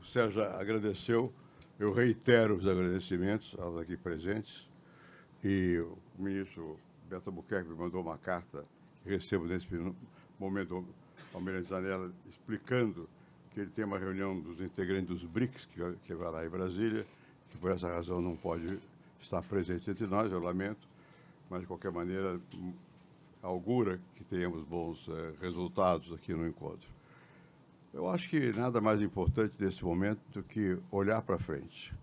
Sérgio já agradeceu, eu reitero os agradecimentos aos aqui presentes. E o ministro Beto Albuquerque me mandou uma carta que recebo nesse momento do Almirante Zanella, explicando que ele tem uma reunião dos integrantes dos BRICS, que vai lá em Brasília, que por essa razão não pode estar presente entre nós, eu lamento, mas, de qualquer maneira, augura que tenhamos bons resultados aqui no encontro. Eu acho que nada mais importante nesse momento do que olhar para frente.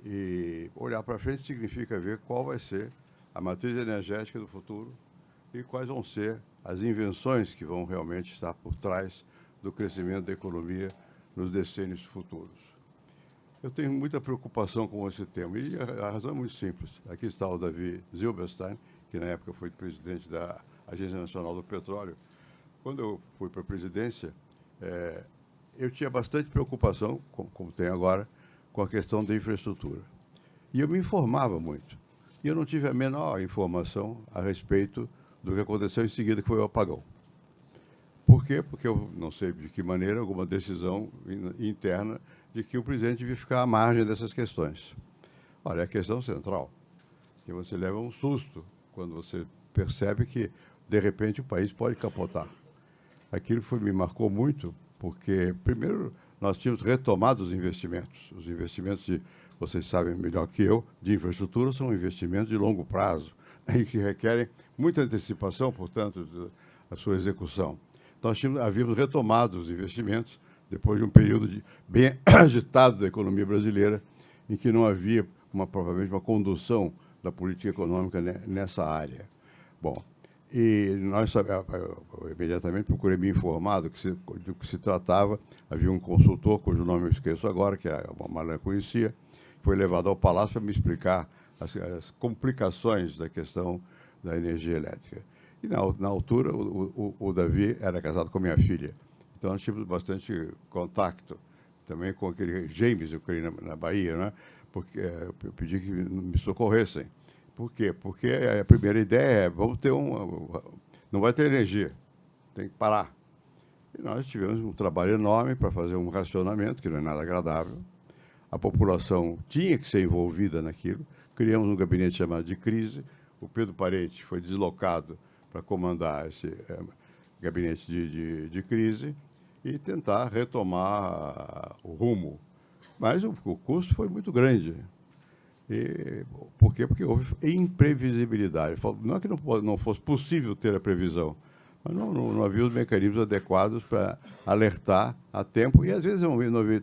E olhar para frente significa ver qual vai ser a matriz energética do futuro e quais vão ser as invenções que vão realmente estar por trás do crescimento da economia nos decênios futuros. Eu tenho muita preocupação com esse tema, e a razão é muito simples. Aqui está o Davi Zilberstein, que na época foi presidente da Agência Nacional do Petróleo. Quando eu fui para a presidência, eu tinha bastante preocupação, como tenho agora, com a questão da infraestrutura. E eu me informava muito. E eu não tive a menor informação a respeito do que aconteceu em seguida, que foi o apagão. Por quê? Porque eu não sei de que maneira, alguma decisão interna de que o presidente devia ficar à margem dessas questões. Olha, é a questão central, que você leva um susto quando você percebe que, de repente, o país pode capotar. Aquilo me marcou muito, porque, primeiro, nós tínhamos retomado os investimentos. Os investimentos, vocês sabem melhor que eu, de infraestrutura são investimentos de longo prazo, e que requerem muita antecipação, portanto, da sua execução. Nós havíamos retomado os investimentos depois de um período bem agitado da economia brasileira, em que não havia, provavelmente, uma condução da política econômica nessa área. Bom, e nós eu imediatamente procurei me informar do que se tratava. Havia um consultor, cujo nome eu esqueço agora, que a Marlene conhecia, foi levado ao Palácio para me explicar as complicações da questão da energia elétrica. E, na altura, o Davi era casado com a minha filha. Então, nós tínhamos bastante contato também com aquele James, eu creio, na Bahia, né? Porque eu pedi que me socorressem. Por quê? Porque a primeira ideia é, não vai ter energia, tem que parar. E nós tivemos um trabalho enorme para fazer um racionamento, que não é nada agradável. A população tinha que ser envolvida naquilo. Criamos um gabinete chamado de crise. O Pedro Parente foi deslocado para comandar esse gabinete de crise e tentar retomar o rumo. Mas o custo foi muito grande. Por quê? Porque houve imprevisibilidade. Não é que não fosse possível ter a previsão, mas não havia os mecanismos adequados para alertar a tempo, e às vezes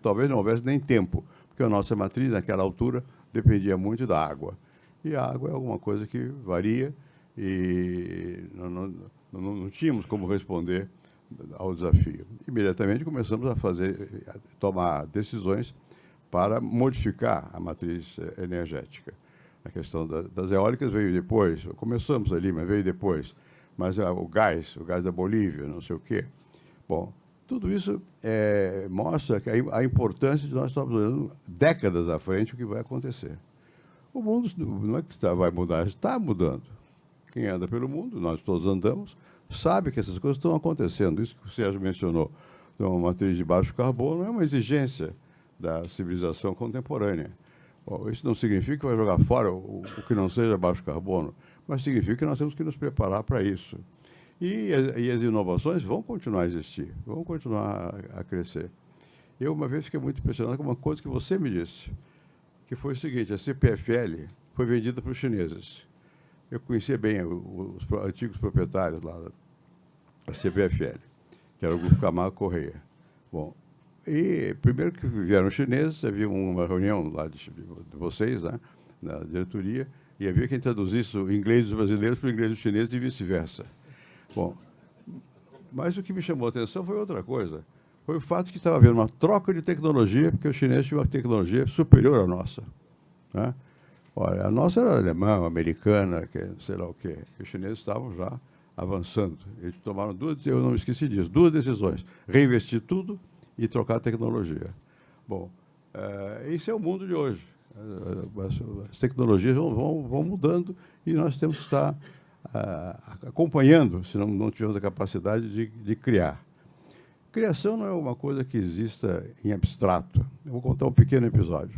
talvez não houvesse nem tempo, porque a nossa matriz, naquela altura, dependia muito da água. E a água é alguma coisa que varia, e não tínhamos como responder ao desafio. Imediatamente começamos a tomar decisões para modificar a matriz energética. A questão das eólicas veio depois, começamos ali, mas veio depois. Mas o gás da Bolívia, não sei o quê. Bom, tudo isso mostra que a importância de nós estarmos olhando décadas à frente o que vai acontecer. O mundo não é que vai mudar, está mudando. Quem anda pelo mundo, nós todos andamos, sabe que essas coisas estão acontecendo. Isso que o Sérgio mencionou, uma matriz de baixo carbono é uma exigência da civilização contemporânea. Bom, isso não significa que vai jogar fora o que não seja baixo carbono, mas significa que nós temos que nos preparar para isso. E as inovações vão continuar a existir, vão continuar a crescer. Eu, uma vez, fiquei muito impressionado com uma coisa que você me disse, que foi o seguinte: a CPFL foi vendida para os chineses. Eu conhecia bem os antigos proprietários lá da CPFL, que era o Grupo Camargo Correia. Bom, e primeiro que vieram os chineses, havia uma reunião lá de vocês, né, na diretoria, e havia quem traduzisse o inglês dos brasileiros para o inglês dos chineses e vice-versa. Bom, mas o que me chamou a atenção foi outra coisa. Foi o fato que estava havendo uma troca de tecnologia, porque os chineses tinham uma tecnologia superior à nossa, né? Olha, a nossa era alemã, americana, sei lá o quê. Os chineses estavam já avançando. Eles tomaram eu não me esqueci disso, duas decisões: reinvestir tudo e trocar a tecnologia. Bom, esse é o mundo de hoje. As tecnologias vão mudando e nós temos que estar acompanhando, se não tivermos a capacidade de criar. Criação não é uma coisa que exista em abstrato. Eu vou contar um pequeno episódio.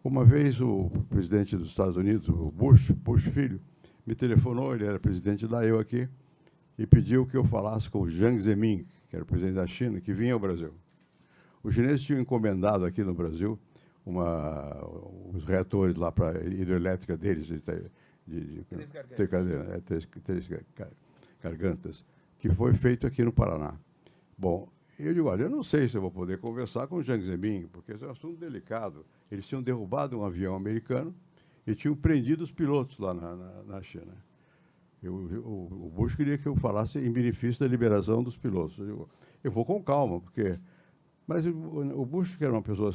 Uma vez o presidente dos Estados Unidos, o Bush filho, me telefonou, ele era presidente lá, eu aqui, e pediu que eu falasse com o Jiang Zemin, que era o presidente da China, que vinha ao Brasil. Os chineses tinham encomendado aqui no Brasil os reatores lá para a hidrelétrica deles, Três Gargantas, que foi feito aqui no Paraná. Bom, eu digo, olha, eu não sei se eu vou poder conversar com o Jiang Zemin, porque esse é um assunto delicado. Eles tinham derrubado um avião americano e tinham prendido os pilotos lá na China. O Bush queria que eu falasse em benefício da liberação dos pilotos. Eu vou com calma, porque... Mas o Bush, que era uma pessoa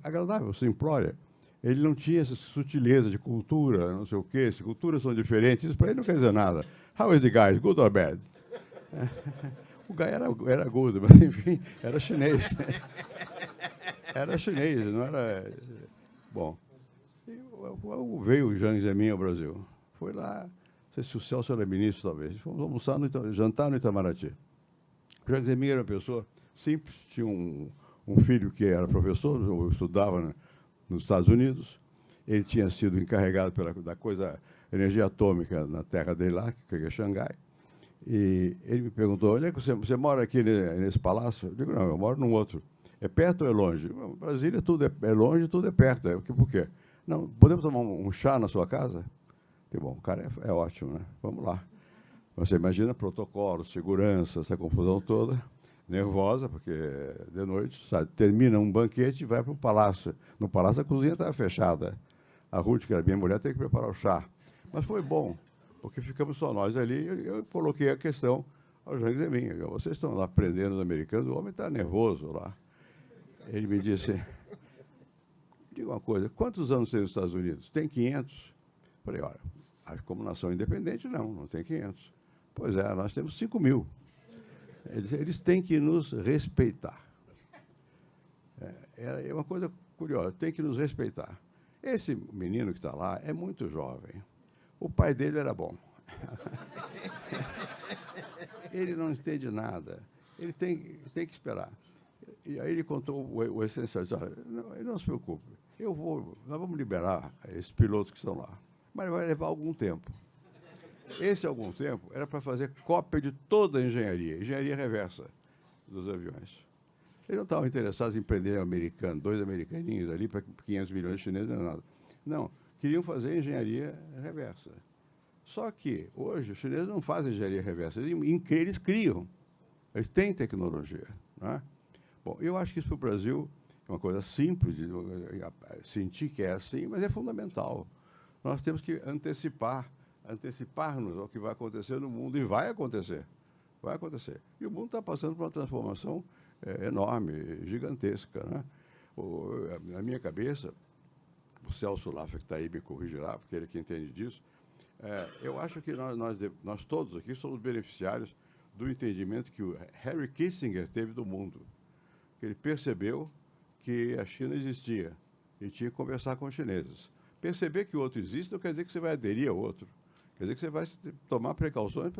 agradável, simplória, ele não tinha essa sutileza de cultura, não sei o quê. Se culturas são diferentes, isso para ele não quer dizer nada. How is the guy? Good or bad? O guy era good, mas, enfim, era chinês. Era chinês, não era... Bom, veio o Jiang Zemin ao Brasil. Foi lá, não sei se o Celso era ministro, talvez. Fomos almoçar, jantar no Itamaraty. O Jiang Zemin era uma pessoa simples, tinha um filho que era professor, ou estudava nos Estados Unidos. Ele tinha sido encarregado da energia atômica na terra dele lá, que é Xangai. E ele me perguntou, onde é que você mora aqui nesse palácio? Eu digo, não, eu moro num outro. É perto ou é longe? Brasília, tudo é longe, tudo é perto. Por quê? Não, podemos tomar um chá na sua casa? Que bom, o cara é ótimo, né? Vamos lá. Você imagina protocolo, segurança, essa confusão toda, nervosa, porque de noite, sabe, termina um banquete e vai para o palácio. No palácio a cozinha estava fechada. A Ruth, que era minha mulher, teve que preparar o chá. Mas foi bom, porque ficamos só nós ali. Eu coloquei a questão ao Jiang Zemin. Vocês estão lá prendendo os americanos, o homem está nervoso lá. Ele me disse, diga uma coisa, quantos anos tem os Estados Unidos? Tem 500? Falei, olha, como nação independente, não tem 500. Pois é, nós temos 5.000. Eles têm que nos respeitar. É uma coisa curiosa, tem que nos respeitar. Esse menino que está lá é muito jovem. O pai dele era bom. Ele não entende nada. Ele tem que esperar. E aí ele contou o essencial. Disse, olha, não se preocupe, nós vamos liberar esses pilotos que estão lá, mas vai levar algum tempo. Esse algum tempo era para fazer cópia de toda a engenharia reversa dos aviões. Eles não estavam interessados em prender americano, 2 americaninhos ali para 500 milhões de chineses, não era nada. Não, queriam fazer engenharia reversa. Só que, hoje, os chineses não fazem engenharia reversa, eles criam. Eles têm tecnologia, não é? Bom, eu acho que isso para o Brasil é uma coisa simples de sentir que é assim, mas é fundamental. Nós temos que antecipar-nos ao que vai acontecer no mundo, e vai acontecer. Vai acontecer. E o mundo está passando por uma transformação enorme, gigantesca, né? Na minha cabeça, o Celso Laffer, que está aí, me corrigirá, porque ele é que entende disso, eu acho que nós todos aqui somos beneficiários do entendimento que o Henry Kissinger teve do mundo. Ele percebeu que a China existia e tinha que conversar com os chineses. Perceber que o outro existe não quer dizer que você vai aderir ao outro. Quer dizer que você vai tomar precauções,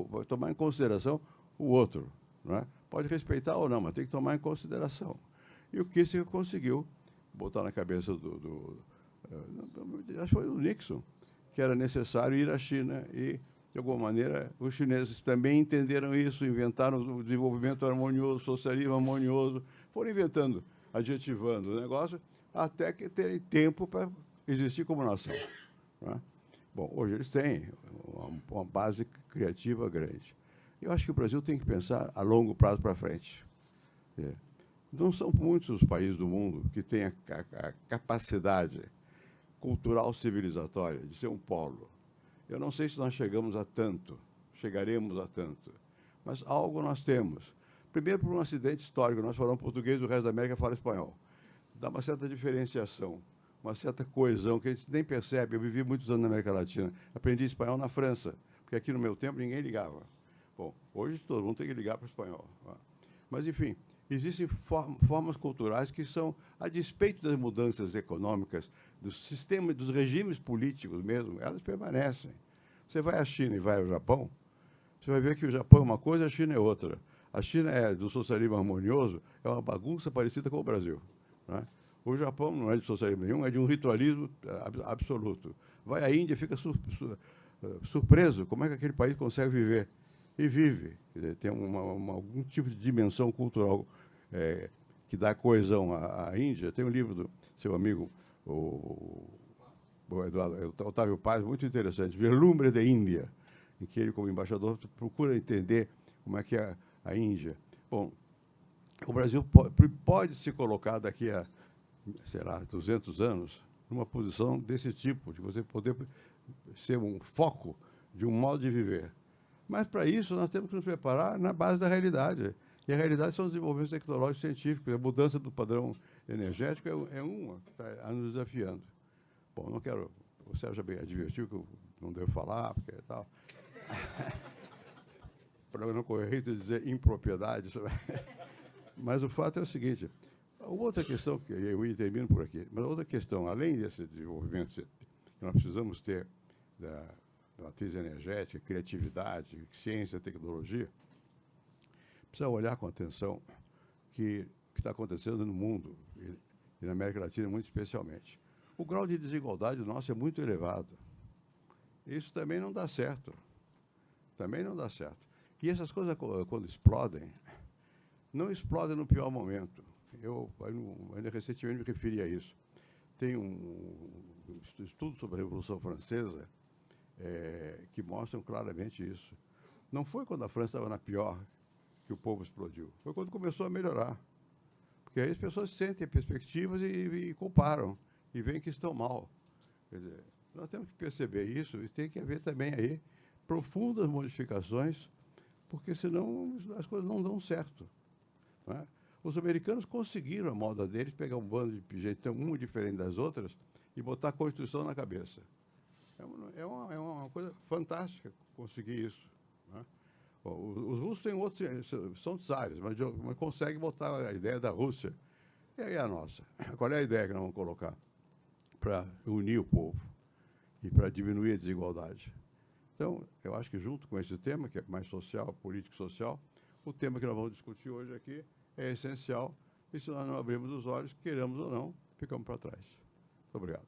vai tomar em consideração o outro. Não é? Pode respeitar ou não, mas tem que tomar em consideração. E o Kissinger conseguiu botar na cabeça acho que foi do Nixon, que era necessário ir à China e, de alguma maneira, os chineses também entenderam isso, inventaram o desenvolvimento harmonioso, socialismo harmonioso, foram inventando, adjetivando o negócio, até que terem tempo para existir como nação. Não é? Bom, hoje eles têm uma base criativa grande. Eu acho que o Brasil tem que pensar a longo prazo para frente. Não são muitos os países do mundo que têm a capacidade cultural civilizatória de ser um polo. Eu não sei se nós chegaremos a tanto, mas algo nós temos. Primeiro, por um acidente histórico, nós falamos português, o resto da América fala espanhol. Dá uma certa diferenciação, uma certa coesão, que a gente nem percebe. Eu vivi muitos anos na América Latina, aprendi espanhol na França, porque aqui no meu tempo ninguém ligava. Bom, hoje todo mundo tem que ligar para o espanhol. Mas, enfim, existem formas culturais que são, a despeito das mudanças econômicas, do sistema, dos regimes políticos mesmo, elas permanecem. Você vai à China e vai ao Japão, você vai ver que o Japão é uma coisa, a China é outra. A China é do socialismo harmonioso, é uma bagunça parecida com o Brasil. Né? O Japão não é de socialismo nenhum, é de um ritualismo absoluto. Vai à Índia e fica surpreso como é que aquele país consegue viver. E vive. Quer dizer, tem algum tipo de dimensão cultural que dá coesão à Índia. Tem um livro do seu amigo, o Otávio Paz, muito interessante, Vislumbre de Índia, em que ele, como embaixador, procura entender como é que é a Índia. Bom, o Brasil pode se colocar daqui a, sei lá, 200 anos, numa posição desse tipo, de você poder ser um foco de um modo de viver. Mas, para isso, nós temos que nos preparar na base da realidade. E a realidade são os desenvolvimentos tecnológicos e científicos. A mudança do padrão energético é uma que está nos desafiando. Bom, não quero... O Sérgio já bem advertiu que eu não devo falar, porque tal. Para não correr risco de dizer impropriedade. Mas o fato é o seguinte, outra questão, que eu termino por aqui, mas outra questão, além desse desenvolvimento que nós precisamos ter da matriz energética, criatividade, ciência, tecnologia, precisa olhar com atenção que o que está acontecendo no mundo, e na América Latina muito especialmente. O grau de desigualdade nosso é muito elevado. Isso também não dá certo. Também não dá certo. E essas coisas, quando explodem, não explodem no pior momento. Eu ainda recentemente me referi a isso. Tem um estudo sobre a Revolução Francesa que mostram claramente isso. Não foi quando a França estava na pior que o povo explodiu. Foi quando começou a melhorar. Porque aí as pessoas sentem perspectivas e comparam. E veem que estão mal. Quer dizer, nós temos que perceber isso e tem que haver também aí profundas modificações, porque senão as coisas não dão certo. Não é? Os americanos conseguiram, a moda deles, pegar um bando de gente, uma diferente das outras, e botar a Constituição na cabeça. É uma coisa fantástica conseguir isso. Não é? Bom, os russos têm outros, são czares, mas conseguem botar a ideia da Rússia. E aí a nossa? Qual é a ideia que nós vamos colocar para unir o povo e para diminuir a desigualdade? Então, eu acho que junto com esse tema, que é mais social, político-social, o tema que nós vamos discutir hoje aqui é essencial, e se nós não abrirmos os olhos, queiramos ou não, ficamos para trás. Muito obrigado.